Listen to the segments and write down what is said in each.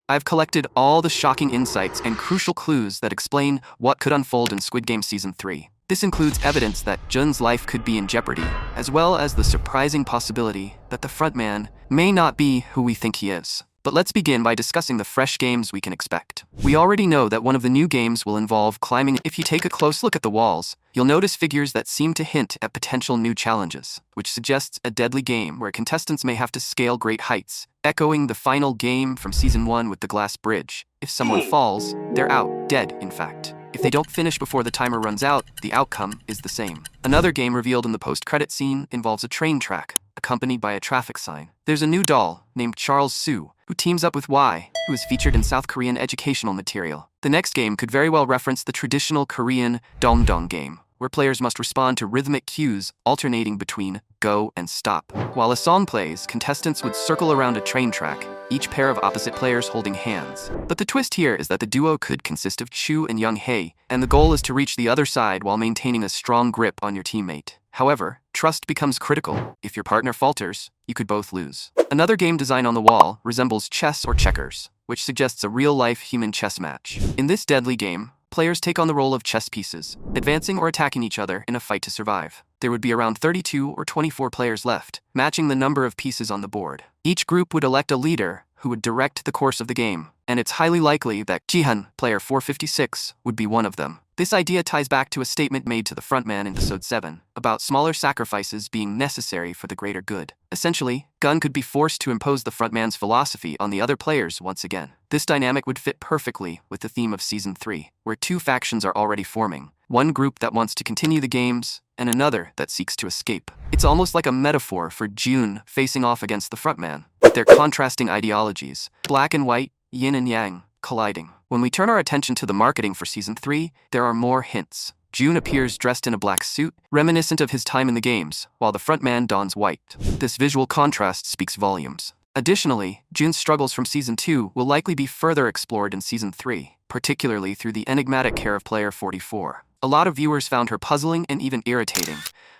I've collected all the shocking insights and crucial clues that explain what could unfold in Squid Game Season 3. This includes evidence that Jun's life could be in jeopardy, as well as the surprising possibility that the frontman may not be who we think he is. But let's begin by discussing the fresh games we can expect. We already know that one of the new games will involve climbing. If you take a close look at the walls, you'll notice figures that seem to hint at potential new challenges, which suggests a deadly game where contestants may have to scale great heights, echoing the final game from Season 1 with the glass bridge. If someone falls, they're out, dead in fact. If they don't finish before the timer runs out, the outcome is the same. Another game revealed in the post-credit scene involves a train track, accompanied by a traffic sign. There's a new doll named Charles Soo, who teams up with Y, who is featured in South Korean educational material. The next game could very well reference the traditional Korean dongdong game, where players must respond to rhythmic cues alternating between go and stop. While a song plays, contestants would circle around a train track, each pair of opposite players holding hands. But the twist here is that the duo could consist of Chu and Young Hae, and the goal is to reach the other side while maintaining a strong grip on your teammate. However, trust becomes critical. If your partner falters, you could both lose. Another game design on the wall resembles chess or checkers, which suggests a real-life human chess match. In this deadly game, players take on the role of chess pieces, advancing or attacking each other in a fight to survive. There would be around 32 or 24 players left, matching the number of pieces on the board. Each group would elect a leader who would direct the course of the game, and it's highly likely that Gi-Hun, player 456, would be one of them. This idea ties back to a statement made to the frontman in episode 7 about smaller sacrifices being necessary for the greater good. Essentially, Gun could be forced to impose the frontman's philosophy on the other players once again. This dynamic would fit perfectly with the theme of Season 3, where two factions are already forming. One group that wants to continue the games, and another that seeks to escape. It's almost like a metaphor for Jun facing off against the frontman, with their contrasting ideologies, black and white, yin and yang, colliding. When we turn our attention to the marketing for Season 3, there are more hints. Jun appears dressed in a black suit, reminiscent of his time in the games, while the frontman dons white. This visual contrast speaks volumes. Additionally, Jun's struggles from Season 2 will likely be further explored in Season 3, particularly through the enigmatic care of player 44. A lot of viewers found her puzzling and even irritating,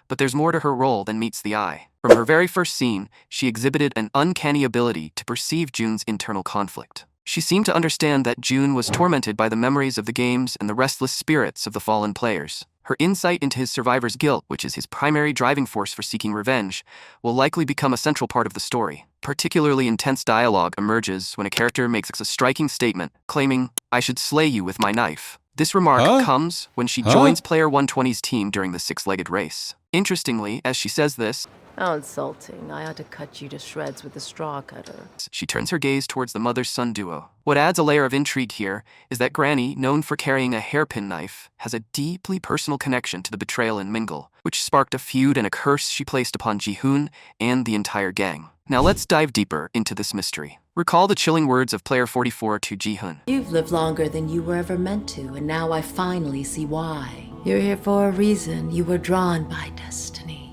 but there's more to her role than meets the eye. From her very first scene, she exhibited an uncanny ability to perceive Jun's internal conflict. She seemed to understand that Jun was tormented by the memories of the games and the restless spirits of the fallen players. Her insight into his survivor's guilt, which is his primary driving force for seeking revenge, will likely become a central part of the story. Particularly intense dialogue emerges when a character makes a striking statement, claiming, "I should slay you with my knife." This remark comes when she joins player 120's team during the six-legged race. Interestingly, as she says this, How insulting. I ought to cut you to shreds with a straw cutter. she turns her gaze towards the mother-son duo. What adds a layer of intrigue here is that Granny, known for carrying a hairpin knife, has a deeply personal connection to the betrayal in Mingle, which sparked a feud and a curse she placed upon Gi-Hun and the entire gang. Now let's dive deeper into this mystery. Recall the chilling words of player 44 to Gi-Hun. You've lived longer than you were ever meant to, and now I finally see why. You're here for a reason. You were drawn by destiny.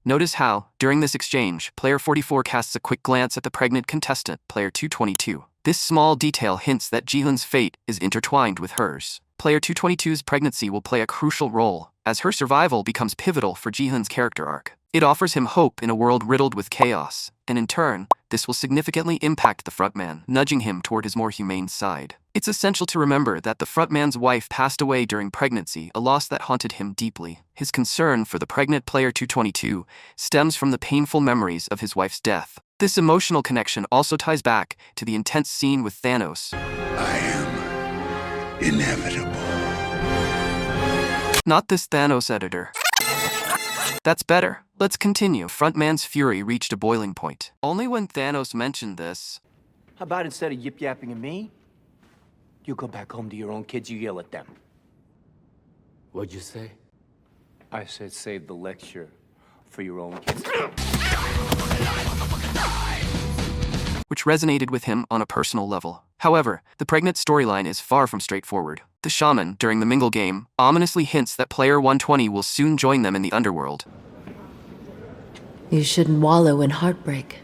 Notice how, during this exchange, player 44 casts a quick glance at the pregnant contestant, player 222. This small detail hints that Ji-Hun's fate is intertwined with hers. Player 222's pregnancy will play a crucial role, as her survival becomes pivotal for Ji-Hun's character arc. It offers him hope in a world riddled with chaos, and in turn, this will significantly impact the frontman, nudging him toward his more humane side. It's essential to remember that the frontman's wife passed away during pregnancy, a loss that haunted him deeply. His concern for the pregnant player 222 stems from the painful memories of his wife's death. This emotional connection also ties back to the intense scene with Thanos. I am inevitable. Not this Thanos editor. That's better. Let's continue. Frontman's fury reached a boiling point. Only when Thanos mentioned this. How about instead of yip-yapping at me, you go back home to your own kids, you yell at them. What'd you say? I said save the lecture for your own kids. Which resonated with him on a personal level. However, the pregnant storyline is far from straightforward. The shaman, during the Mingle game, ominously hints that player 120 will soon join them in the underworld. You shouldn't wallow in heartbreak.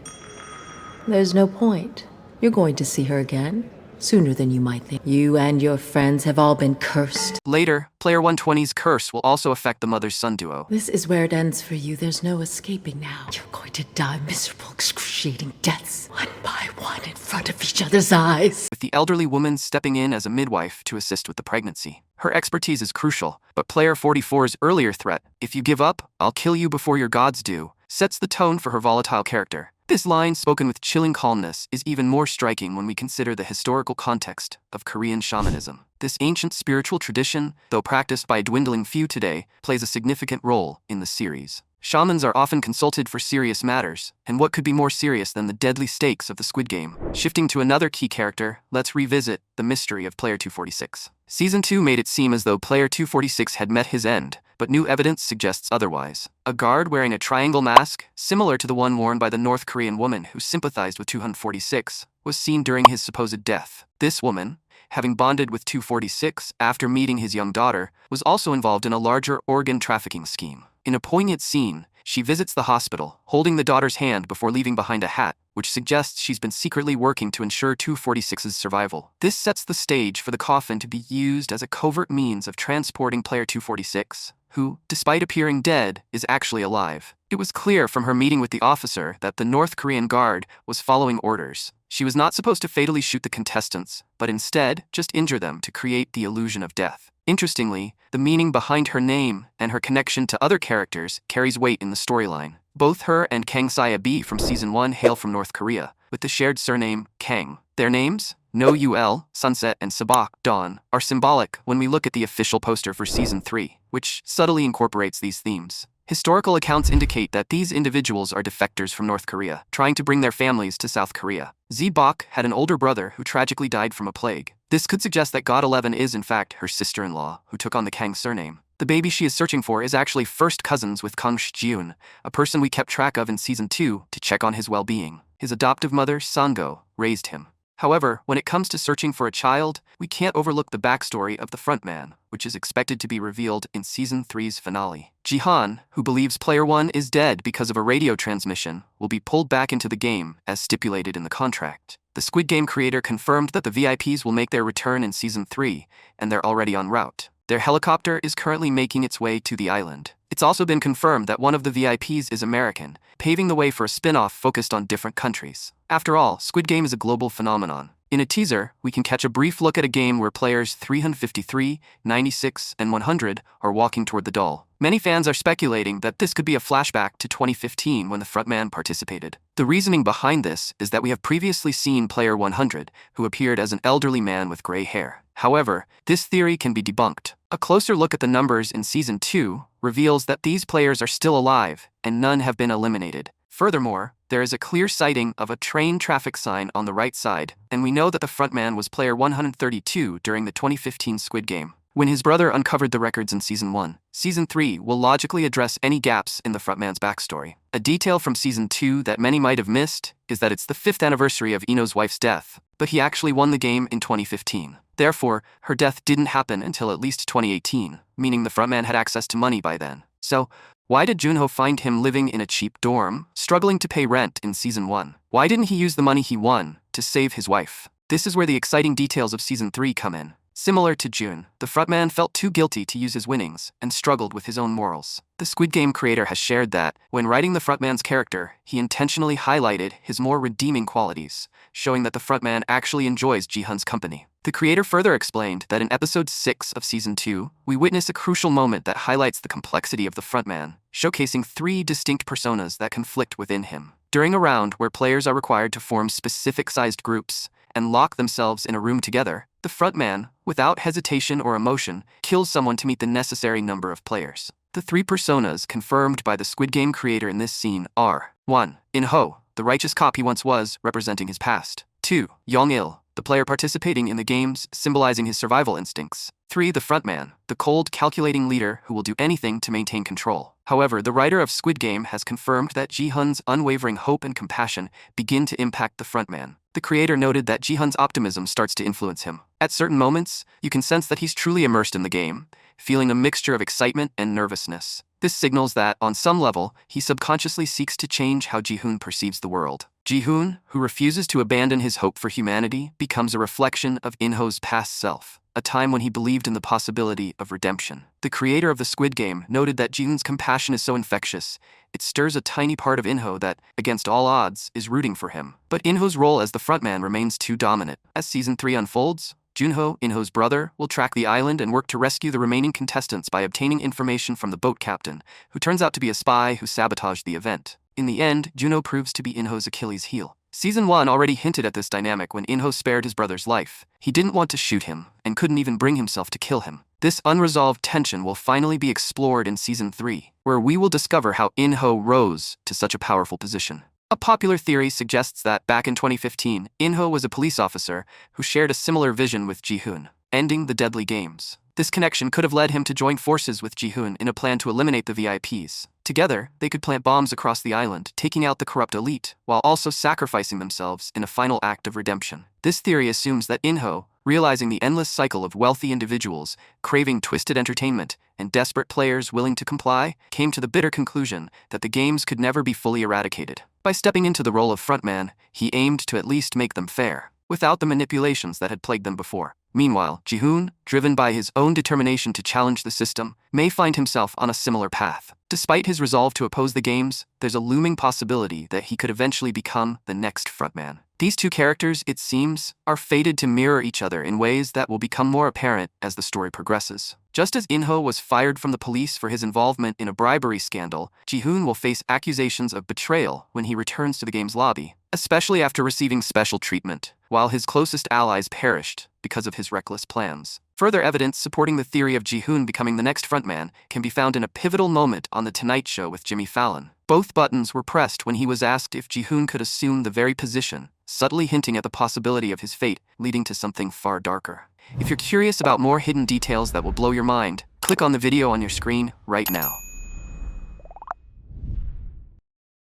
There's no point. You're going to see her again. Sooner than you might think. You and your friends have all been cursed. Later, Player 120's curse will also affect the mother-son duo. This is where it ends for you. There's no escaping now. You're going to die miserable, excruciating deaths, one by one in front of each other's eyes. With the elderly woman stepping in as a midwife to assist with the pregnancy. Her expertise is crucial, but Player 44's earlier threat, "If you give up, I'll kill you before your gods do," sets the tone for her volatile character. This line, spoken with chilling calmness, is even more striking when we consider the historical context of Korean shamanism. This ancient spiritual tradition, though practiced by a dwindling few today, plays a significant role in the series. Shamans are often consulted for serious matters, and what could be more serious than the deadly stakes of the Squid Game? Shifting to another key character, let's revisit the mystery of Player 246. Season 2 made it seem as though Player 246 had met his end, but new evidence suggests otherwise. A guard wearing a triangle mask, similar to the one worn by the North Korean woman who sympathized with 246, was seen during his supposed death. This woman, having bonded with 246 after meeting his young daughter, was also involved in a larger organ trafficking scheme. In a poignant scene, she visits the hospital, holding the daughter's hand before leaving behind a hat, which suggests she's been secretly working to ensure 246's survival. This sets the stage for the coffin to be used as a covert means of transporting Player 246, who, despite appearing dead, is actually alive. It was clear from her meeting with the officer that the North Korean guard was following orders. She was not supposed to fatally shoot the contestants, but instead just injure them to create the illusion of death. Interestingly, the meaning behind her name and her connection to other characters carries weight in the storyline. Both her and Kang Saya-bi from Season 1 hail from North Korea, with the shared surname Kang. Their names, No-ul, sunset, and Sabak, dawn, are symbolic when we look at the official poster for Season 3, which subtly incorporates these themes. Historical accounts indicate that these individuals are defectors from North Korea, trying to bring their families to South Korea. Bok had an older brother who tragically died from a plague. This could suggest that God 11 is in fact her sister-in-law, who took on the Kang surname. The baby she is searching for is actually first cousins with Gi-Hun, a person we kept track of in Season 2 to check on his well-being. His adoptive mother, Sango, raised him. However, when it comes to searching for a child, we can't overlook the backstory of the frontman, which is expected to be revealed in Season 3's finale. Gi-Hun, who believes Player 1 is dead because of a radio transmission, will be pulled back into the game as stipulated in the contract. The Squid Game creator confirmed that the VIPs will make their return in Season 3, and they're already en route. Their helicopter is currently making its way to the island. It's also been confirmed that one of the VIPs is American, paving the way for a spin-off focused on different countries. After all, Squid Game is a global phenomenon. In a teaser, we can catch a brief look at a game where players 353, 96, and 100 are walking toward the doll. Many fans are speculating that this could be a flashback to 2015 when the frontman participated. The reasoning behind this is that we have previously seen Player 100, who appeared as an elderly man with gray hair. However, this theory can be debunked. A closer look at the numbers in Season 2 reveals that these players are still alive, and none have been eliminated. Furthermore, there is a clear sighting of a train traffic sign on the right side, and we know that the frontman was Player 132 during the 2015 Squid Game, when his brother uncovered the records in Season 1. Season 3 will logically address any gaps in the frontman's backstory. A detail from Season 2 that many might have missed is that it's the 5th anniversary of Ino's wife's death, but he actually won the game in 2015. Therefore, her death didn't happen until at least 2018, meaning the frontman had access to money by then. So, why did Junho find him living in a cheap dorm, struggling to pay rent in Season 1? Why didn't he use the money he won to save his wife? This is where the exciting details of Season 3 come in. Similar to Jun, the frontman felt too guilty to use his winnings and struggled with his own morals. The Squid Game creator has shared that, when writing the frontman's character, he intentionally highlighted his more redeeming qualities, showing that the frontman actually enjoys Gi-Hun's company. The creator further explained that in Episode 6 of Season 2, we witness a crucial moment that highlights the complexity of the frontman, showcasing 3 distinct personas that conflict within him. During a round where players are required to form specific-sized groups and lock themselves in a room together, the frontman, without hesitation or emotion, kills someone to meet the necessary number of players. The 3 personas confirmed by the Squid Game creator in this scene are 1. In-ho, the righteous cop he once was, representing his past. 2. Yong-il, the player participating in the games, symbolizing his survival instincts. 3. The frontman, the cold, calculating leader who will do anything to maintain control. However, the writer of Squid Game has confirmed that Gi-Hun's unwavering hope and compassion begin to impact the frontman. The creator noted that Gi-Hun's optimism starts to influence him. At certain moments, you can sense that he's truly immersed in the game, feeling a mixture of excitement and nervousness. This signals that, on some level, he subconsciously seeks to change how Gi-Hun perceives the world. Gi-Hun, who refuses to abandon his hope for humanity, becomes a reflection of In-ho's past self, a time when he believed in the possibility of redemption. The creator of the Squid Game noted that Ji-Hun's compassion is so infectious, it stirs a tiny part of In-ho that, against all odds, is rooting for him. But In-ho's role as the frontman remains too dominant. As Season 3 unfolds, Junho, In-ho's brother, will track the island and work to rescue the remaining contestants by obtaining information from the boat captain, who turns out to be a spy who sabotaged the event. In the end, Junho proves to be In-ho's Achilles heel. Season 1 already hinted at this dynamic when In-ho spared his brother's life. He didn't want to shoot him, and couldn't even bring himself to kill him. This unresolved tension will finally be explored in Season 3, where we will discover how In-ho rose to such a powerful position. A popular theory suggests that back in 2015, In-ho was a police officer who shared a similar vision with Gi-Hun, ending the deadly games. This connection could have led him to join forces with Gi-Hun in a plan to eliminate the VIPs. Together, they could plant bombs across the island, taking out the corrupt elite, while also sacrificing themselves in a final act of redemption. This theory assumes that In-ho, realizing the endless cycle of wealthy individuals craving twisted entertainment and desperate players willing to comply, came to the bitter conclusion that the games could never be fully eradicated. By stepping into the role of frontman, he aimed to at least make them fair, without the manipulations that had plagued them before. Meanwhile, Gi-Hun, driven by his own determination to challenge the system, may find himself on a similar path. Despite his resolve to oppose the games, there's a looming possibility that he could eventually become the next frontman. These two characters, it seems, are fated to mirror each other in ways that will become more apparent as the story progresses. Just as In-ho was fired from the police for his involvement in a bribery scandal, Gi-Hun will face accusations of betrayal when he returns to the game's lobby, especially after receiving special treatment, while his closest allies perished because of his reckless plans. Further evidence supporting the theory of Gi-Hun becoming the next frontman can be found in a pivotal moment on The Tonight Show with Jimmy Fallon. Both buttons were pressed when he was asked if Gi-Hun could assume the very position, subtly hinting at the possibility of his fate leading to something far darker. If you're curious about more hidden details that will blow your mind, click on the video on your screen right now.